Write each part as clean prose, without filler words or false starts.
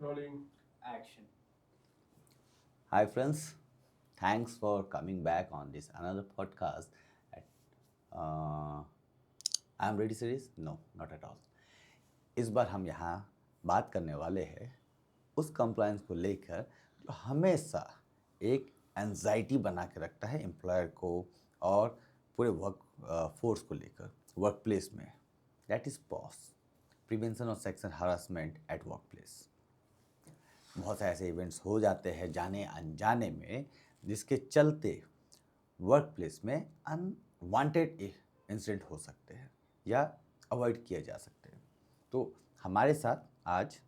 Rolling. Action. Hi friends, thanks for coming back on this another podcast. At, I'm ready series? No, not at all. इस बार हम यहाँ बात करने वाले हैं उस कंप्लायंस को लेकर जो हमेशा एक एंजाइटी बना के रखता है एम्प्लॉयर को और पूरे वर्क फोर्स को लेकर वर्क प्लेस में। That is POSH, prevention of sexual harassment at workplace. बहुत से ऐसे इवेंट्स हो जाते हैं जाने अनजाने में जिसके चलते वर्क प्लेस में अनवांटेड इंसिडेंट हो सकते हैं या अवॉइड किए जा सकते हैं। तो हमारे साथ आज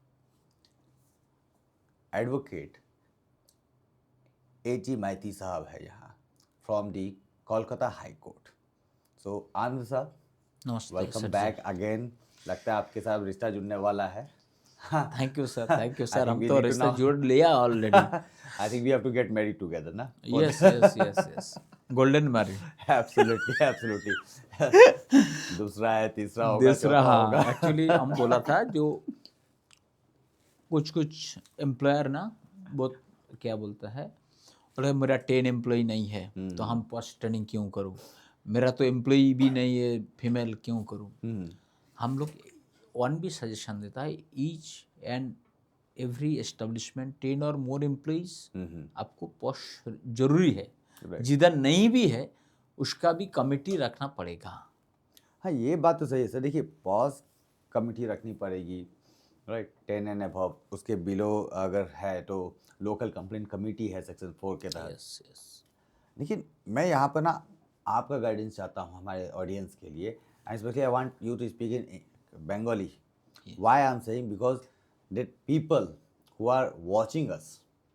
एडवोकेट A.G. माइती साहब है यहाँ from the Kolkata high court. So Anand साहब, नमस्ते वेलकम सर बैक अगेन। लगता है आपके साथ रिश्ता जुड़ने वाला है। Thank you sir thank you I sir think हम we तो need to रिश्ता now- जोड़ लिया already I think we have to get married together, ना? Yes yes yes yes golden married Absolutely, absolutely. दूसरा है, तीसरा होगा, दूसरा चौथा हाँ होगा। एक्चुअली हम बोला था जो कुछ एम्प्लॉयर ना बहुत क्या बोलता है बोले मेरा 10 एम्प्लॉय नहीं है तो हम पोस्ट ट्रेनिंग क्यों करूँ, मेरा तो एम्प्लॉय भी नहीं है फीमेल क्यों करूँ। हम लोग वन भी सजेशन देता है ईच एंड एवरी एस्टेब्लिशमेंट 10 और मोर एम्प्लॉइज आपको पोस्ट जरूरी है। जिधर नहीं भी है उसका भी कमिटी रखना पड़ेगा। हाँ, ये बात तो सही है सर। देखिए, पॉज कमिटी रखनी पड़ेगी, राइट। 10 एंड अबव, उसके बिलो अगर है तो लोकल कंप्लेंट कमेटी है सेक्शन 4 के तहत। यस यस लेकिन मैं यहाँ पर ना आपका गाइडेंस चाहता हूँ हमारे ऑडियंस के लिए, and specially I want you to speak in Bengali. Why I am saying, because that people who are watching us,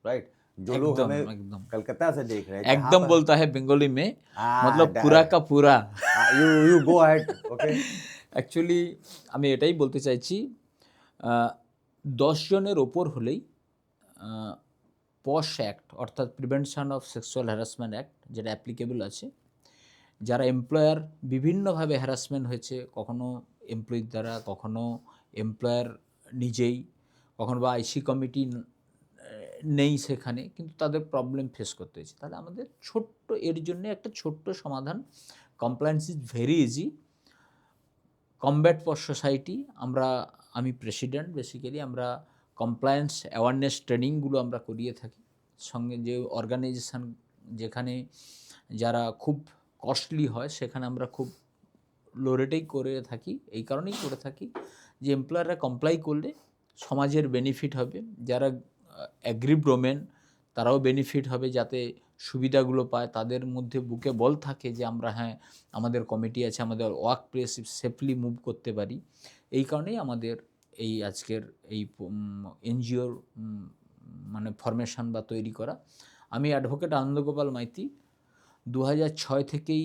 right, जो लोग एकदम, हमें एकदम। कलकत्ता से देख रहे हैं, जहाँ एकदम पर- बोलता है बंगाली में, हाँ, मतलब पूरा का पूरा। you go ahead, okay? Actually আমি এটাই বলতে চাইছি 10 জনের ওপর হলেই পশ অ্যাক্ট অর্থাৎ prevention of sexual harassment act যেটা অ্যাপ্লিকেবল আছে, যারা এমপ্লয়ার বিভিন্নভাবে হ্যারাসমেন্ট হয়েছে, কখনো এমপ্লয়ির দ্বারা, কখনো এমপ্লয়ার নিজেই, কখনো বা আইসি কমিটি নেই সেখানে, কিন্তু তাদের প্রবলেম ফেস করতে হয়েছে, তাহলে আমাদের ছোট্ট এর জন্য একটা ছোট্ট সমাধান। Compliance is very easy. Combat posh society আমি প্রেসিডেন্ট, বেসিক্যালি আমরা কমপ্লায়েন্স অ্যাওয়ারনেস ট্রেনিংগুলো আমরা করিয়ে থাকি। সঙ্গে যে অর্গানাইজেশান যেখানে যারা খুব কস্টলি হয় সেখানে আমরা খুব লো রেটেই করে থাকি। এই কারণেই করে থাকি যে এমপ্লয়াররা কমপ্লাই করলে সমাজের বেনিফিট হবে, যারা অ্যাগ্রিভড ওমেন তারাও বেনিফিট হবে, যাতে সুবিধাগুলো পায়, তাদের মধ্যে বুকে বল থাকে যে আমরা হ্যাঁ আমাদের কমিটি আছে, আমাদের ওয়ার্ক প্লেস সেফলি মুভ করতে পারি। এই কারণেই আমাদের এই আজকের এই এনজিওর মানে ফরমেশন বা তৈরি করা। আমি অ্যাডভোকেট আনন্দগোপাল মাইতি 2006 থেকেই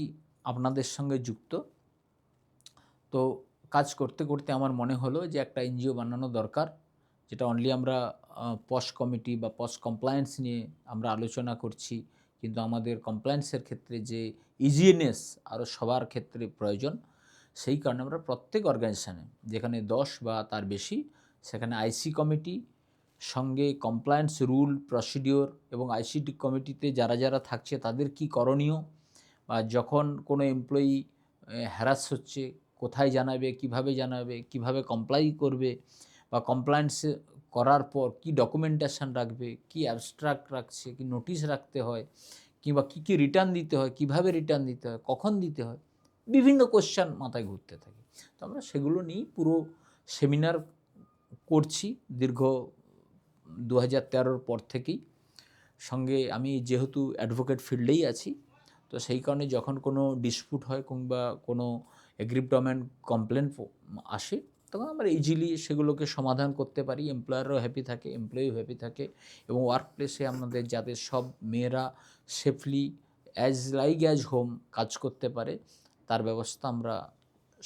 আপনাদের সঙ্গে যুক্ত। তো কাজ করতে করতে আমার মনে হলো যে একটা এনজিও বানানো দরকার, যেটা অনলি আমরা পশ কমিটি বা পশ কমপ্লায়েন্স নিয়ে আমরা আলোচনা করছি, কিন্তু আমাদের কমপ্লায়েন্সের ক্ষেত্রে যে ইজিনেস আরও সবার ক্ষেত্রে প্রয়োজন। সেই কারণে আমরা প্রত্যেক অর্গানাইজেশানে যেখানে 10 বা তার বেশি, সেখানে আইসি কমিটি সঙ্গে কমপ্লায়েন্স রুল প্রসিডিওর এবং আইসিটি কমিটিতে যারা যারা থাকছে তাদের কি করণীয়, বা যখন কোনো এমপ্লয়ি হ্যারাস হচ্ছে কোথায় জানাবে, কিভাবে কমপ্লাই করবে, বা কমপ্লায়েন্স করার পর কি ডকুমেন্টেশন রাখবে, কি অ্যাবস্ট্রাক্ট রাখছে, কি নোটিশ রাখতে হয়, কিংবা কী রিটার্ন দিতে হয়, কিভাবে রিটার্ন দিতে হয়, কখন দিতে হয়, বিভিন্ন কোশ্চেন মাথায় ঘুরতে থাকে। তো আমরা সেগুলো নিয়েই পুরো সেমিনার করছি দীর্ঘ 2013 পর থেকেই। সঙ্গে আমি যেহেতু অ্যাডভোকেট ফিল্ডেই আছি, তো সেই কারণে যখন কোনো ডিসপুট হয় কিংবা কোনো এগ্রিভমেন্ট কমপ্লেন আসে, তখন আমরা ইজিলি সেগুলোকে সমাধান করতে পারি। এমপ্লয়ারও হ্যাপি থাকে, এমপ্লয়িও হ্যাপি থাকে, এবং ওয়ার্ক প্লেসে আমাদের যাতে সব মেয়েরা সেফলি অ্যাজ হোম কাজ করতে পারে তার ব্যবস্থা আমরা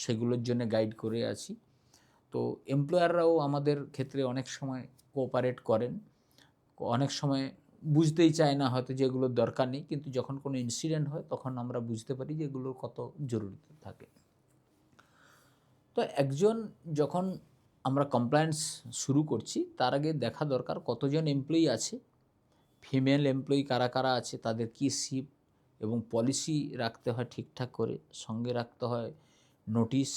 সেগুলোর জন্য গাইড করে আছি। তো এমপ্লয়াররাও আমাদের ক্ষেত্রে অনেক সময় কোঅপারেট করেন, অনেক সময় বুঝতেই চায় না হয়তো যে এগুলোর দরকার নেই, কিন্তু যখন কোনো ইনসিডেন্ট হয় তখন আমরা বুঝতে পারি যে এগুলোর কত জরুরি থাকে। তো একজন যখন আমরা কমপ্লায়েন্স শুরু করছি তার আগে দেখা দরকার কতজন এমপ্লয়ি আছে, ফিমেল এমপ্লয়ি কারা কারা আছে, তাদের কী শিফট এবং পলিসি রাখতে হয় ঠিকঠাক করে, সঙ্গে রাখতে হয় নোটিশ,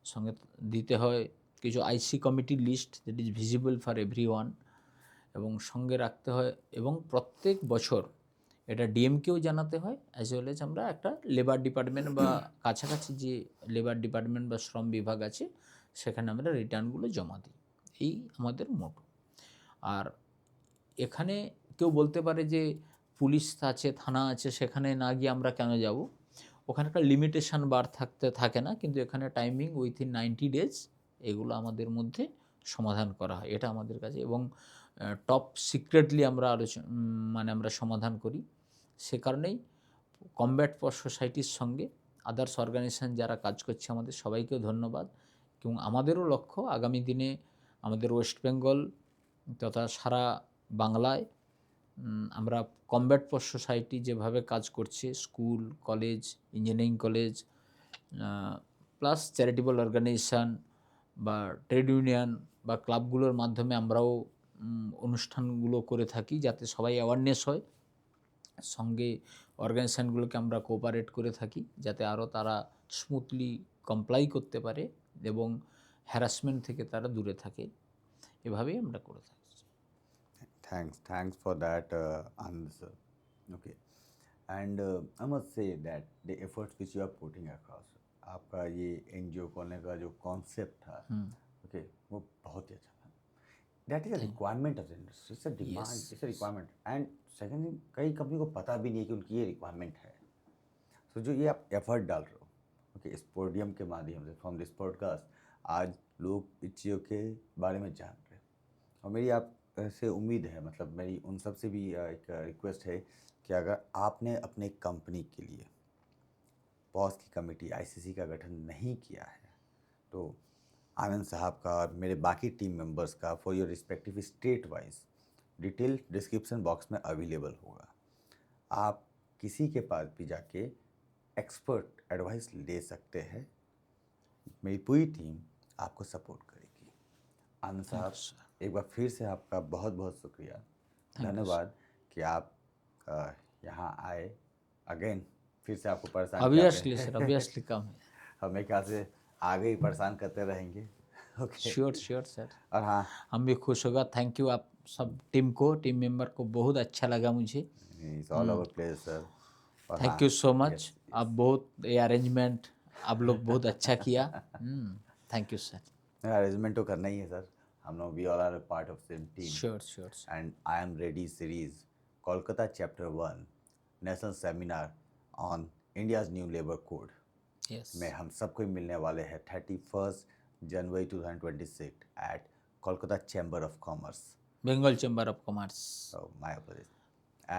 সঙ্গে দিতে হয় কিছু আইসি কমিটির list that is visible for everyone, এবং সঙ্গে রাখতে হয়, এবং প্রত্যেক বছর এটা ডিএমকেও জানাতে হয় অ্যাজ ওয়েল এজ আমরা একটা লেবার ডিপার্টমেন্ট বা কাছাকাছি যে লেবার ডিপার্টমেন্ট বা শ্রম বিভাগ আছে সেখানে আমরা রিটার্নগুলো জমা দিই। এই আমাদের মোটো। আর এখানে কেউ বলতে পারে যে পুলিশ আছে, থানা আছে, সেখানে না গিয়ে আমরা কেন যাব? ওখানে একটা লিমিটেশন বার থাকে না, কিন্তু এখানে টাইমিং উইথিন 90 ডেজ এগুলো আমাদের মধ্যে সমাধান করা হয়, এটা আমাদের কাছে, এবং টপ সিক্রেটলি আমরা মানে আমরা সমাধান করি। সে কারণেই কমব্যাট ফর সোসাইটির সঙ্গে আদার্স অর্গানাইজেশন যারা কাজ করছে আমাদের সবাইকেও ধন্যবাদ, এবং আমাদেরও লক্ষ্য আগামী দিনে আমাদের ওয়েস্ট বেঙ্গল তথা সারা বাংলায় আমরা কমব্যাট ফর সোসাইটি যেভাবে কাজ করছে, school, college, engineering college plus charitable organisation বা ট্রেড ইউনিয়ন বা ক্লাবগুলোর মাধ্যমে আমরাও অনুষ্ঠানগুলো করে থাকি যাতে সবাই অ্যাওয়ারনেস হয়। সঙ্গে অর্গানাইজেশানগুলোকে আমরা কোঅপারেট করে থাকি যাতে আরও তারা স্মুথলি কমপ্লাই করতে পারে এবং হ্যারাসমেন্ট থেকে তারা দূরে থাকে, এভাবেই আমরা করে থাকি। Thanks for that answer. Okay, and I must say that the efforts which you are putting across, आपका ये एनजीओ खोलने का जो कॉन्सेप्ट था, okay, वो बहुत ही अच्छा था. That is a requirement of the industry. It's a demand. Yes. It's a requirement. And second thing, कई कंपनी को पता भी नहीं है कि उनकी ये रिक्वायरमेंट है. So जो ये आप एफर्ट डाल रहे हो, okay, इस पोडियम के माध्यम से, फ्रॉम दिस पॉडकास्ट, आज लोग इस चीज़ों के बारे में जान रहे हैं. और मेरी आप से उम्मीद है, मतलब मेरी उन सब से भी एक रिक्वेस्ट है कि अगर आपने अपने कंपनी के लिए बॉस की कमेटी आईसीसी का गठन नहीं किया है तो आनंद साहब का और मेरे बाकी टीम मेंबर्स का for your respective state wise detail description box में अवेलेबल होगा. आप किसी के पास भी जाके एक्सपर्ट एडवाइस ले सकते हैं. मेरी पूरी टीम आपको सपोर्ट करेगी. आनंद साहब, एक बार फिर से आपका बहुत बहुत शुक्रिया, धन्यवाद कि आप यहाँ आए. अगेन फिर से आपको परेशान ऑब्वियसली सर, ऑब्वियसली कम है. हमें ख्याल से आगे ही परेशान करते रहेंगे. Okay, sure sir. और हाँ, हम भी खुश होगा. थैंक यू आप सब टीम मेंबर को, बहुत अच्छा लगा मुझे. It's all our pleasure sir. Thank you so much. आप बहुत ये अरेंजमेंट आप लोग बहुत अच्छा किया. Thank you sir. अरेंजमेंट तो करना ही है सर. हम लोग we all are a part of same team. Sure. And I am ready series Kolkata chapter 1 national seminar on India's new labour code yes. में हम सबको मिलने वाले हैं 31 जनवरी 2026 at Kolkata chamber of commerce. Bengal chamber of commerce. My apologies,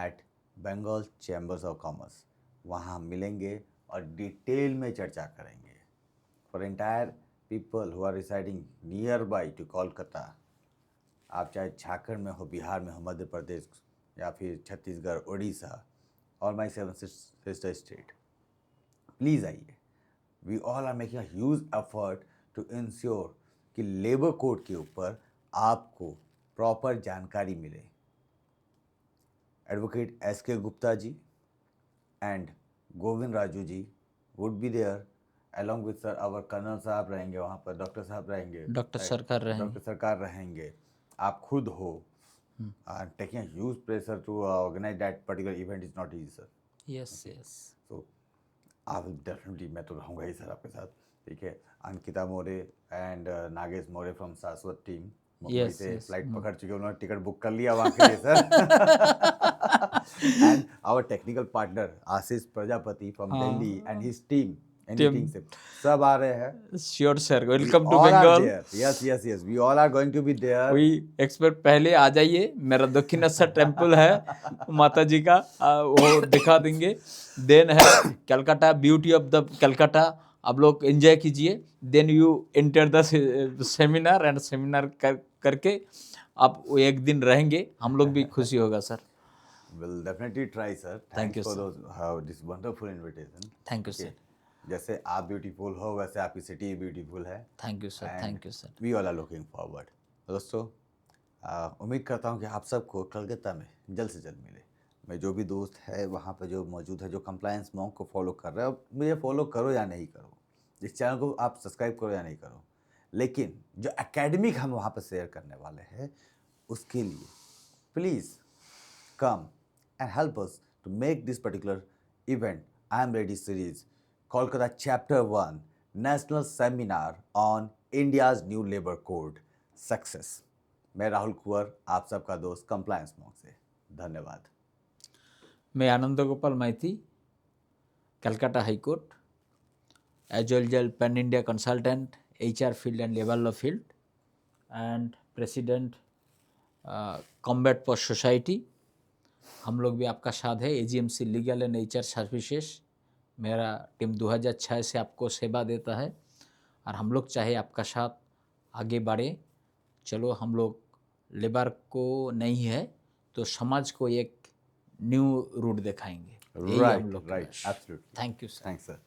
at Bengal chambers of commerce. वहाँ हम मिलेंगे और डिटेल में चर्चा करेंगे for entire people who are residing near by two Kolkata. आप चाहे झारखंड में हो, बिहार में हो, मध्य प्रदेश या फिर छत्तीसगढ़, उड़ीसा और माई 7 सिस्टर स्टेट, प्लीज़ आइए. We all are making a huge effort to ensure कि लेबर कोड के ऊपर आपको प्रॉपर जानकारी मिले. Advocate S K. Gupta ji and Govind Raju ji would be there along with sir our colonel साहब रहेंगे वहाँ पर, डॉक्टर साहब रहेंगे, डॉक्टर सरकार रहेंगे. डॉक्टर सरकार रहेंगे, आप खुद हो. Taking huge pressure to organise that particular event is not easy sir. Yes. So I will definitely, मैं तो रहूँगा ही सर आपके साथ. ठीक है. Ankita More and Nagesh More from Saswat team Mumbai से फ्लाइट पकड़ चुके, उन्होंने टिकट बुक कर लिया वहाँ के लिए sir. And our technical partner Ashish Prajapati from Delhi and his team सब आ रहे हैं. Sure sir. Welcome to Bengal. Yes we all are going to be there. We expect पहले आ जाइए. मेरा दक्षिणेश्वर टेम्पल है माता जी का, वो दिखा देंगे. देन है Calcutta, beauty of the Calcutta, आप लोग एंजॉय कीजिए. Then you enter the seminar and seminar करके आप एक दिन रहेंगे, हम लोग भी खुशी होगा sir. Will definitely try sir. Thank you, for sir. this wonderful invitation. Thank you sir. जैसे आप ब्यूटीफुल हो वैसे आपकी सिटी ब्यूटीफुल है। Thank you sir, thank you sir. We all are looking forward. दोस्तों, उम्मीद करता हूँ कि आप सबको कलकत्ता में जल्द से जल्द मिले। मेरे जो भी दोस्त है वहाँ पे जो मौजूद है, जो कंप्लायंस मॉन्क को फॉलो कर रहे हो, मुझे फॉलो करो या नहीं करो, इस चैनल को आप सब्सक्राइब करो या नहीं करो, लेकिन जो एकेडमिक हम वहाँ पर शेयर करने वाले हैं उसके लिए please come and help us to make this particular event I am ready series Kolkata chapter 1 national seminar on India's new labor code success। मैं राहुल कुंवर, आप सबका दोस्त कंप्लायंस मॉन्क से। धन्यवाद। मैं Anand Gopal Maity, Calcutta high court, as well pan India consultant, HR field and labor law field, and president combat post society. हम लोग भी आपका साथ है। AGMC legal and HR services, मेरा टीम 2006 से आपको सेवा देता है और हम लोग चाहे आपका साथ आगे बढ़े। चलो, हम लोग लेबर को नहीं है तो समाज को एक न्यू रूट दिखाएंगे। यही हम लोग right, absolutely. Thank you sir. Thanks sir.